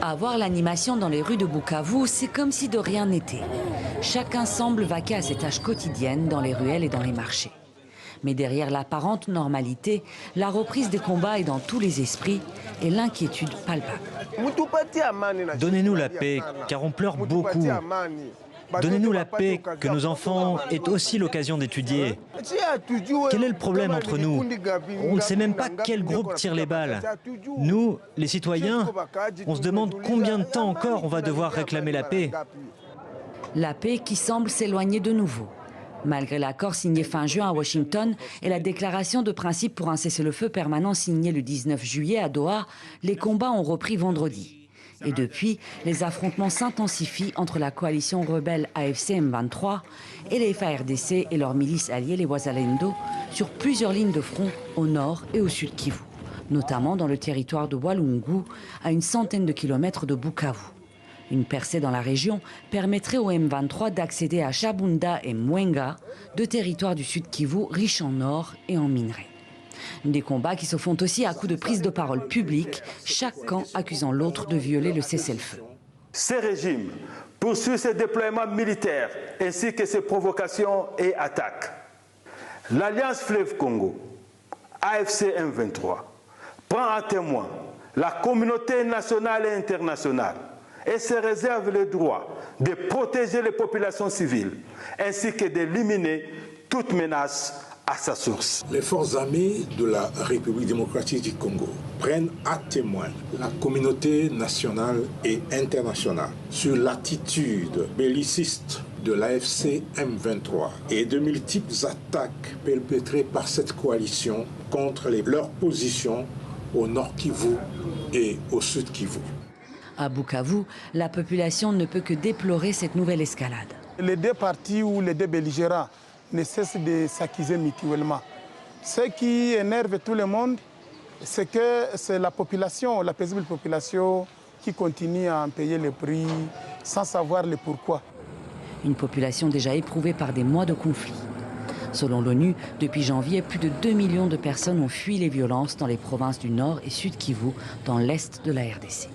À voir l'animation dans les rues de Bukavu, c'est comme si de rien n'était. Chacun semble vaquer à ses tâches quotidiennes dans les ruelles et dans les marchés. Mais derrière l'apparente normalité, la reprise des combats est dans tous les esprits et l'inquiétude palpable. Donnez-nous la paix, car on pleure beaucoup. Donnez-nous la paix, que nos enfants aient aussi l'occasion d'étudier. Quel est le problème entre nous? On ne sait même pas quel groupe tire les balles. Nous, les citoyens, on se demande combien de temps encore on va devoir réclamer la paix. La paix qui semble s'éloigner de nouveau. Malgré l'accord signé fin juin à Washington et la déclaration de principe pour un cessez-le-feu permanent signée le 19 juillet à Doha, les combats ont repris vendredi. Et depuis, les affrontements s'intensifient entre la coalition rebelle AFC M23 et les FARDC et leurs milices alliées, les Wazalendo, sur plusieurs lignes de front au nord et au sud Kivu, notamment dans le territoire de Walungu, à une centaine de kilomètres de Bukavu. Une percée dans la région permettrait au M23 d'accéder à Chabunda et Mwenga, deux territoires du sud Kivu riches en or et en minerais. Des combats qui se font aussi à coups de prise de parole publique, chaque camp accusant l'autre de violer le cessez-le-feu. Ces régimes poursuivent ses déploiements militaires ainsi que ses provocations et attaques. L'Alliance Fleuve Congo, AFC M23, prend en témoin la communauté nationale et internationale et se réserve le droit de protéger les populations civiles ainsi que d'éliminer toute menace à sa source. Les forces armées de la République démocratique du Congo prennent à témoin la communauté nationale et internationale sur l'attitude belliciste de l'AFC M23 et de multiples attaques perpétrées par cette coalition contre leurs positions au nord Kivu et au sud Kivu. À Bukavu, la population ne peut que déplorer cette nouvelle escalade. Les deux partis ou les deux belligérants ne cessent de s'accuser mutuellement. Ce qui énerve tout le monde, c'est que c'est la population, la paisible population, qui continue à en payer le prix sans savoir le pourquoi. Une population déjà éprouvée par des mois de conflit. Selon l'ONU, depuis janvier, plus de 2 millions de personnes ont fui les violences dans les provinces du Nord et Sud Kivu, dans l'est de la RDC.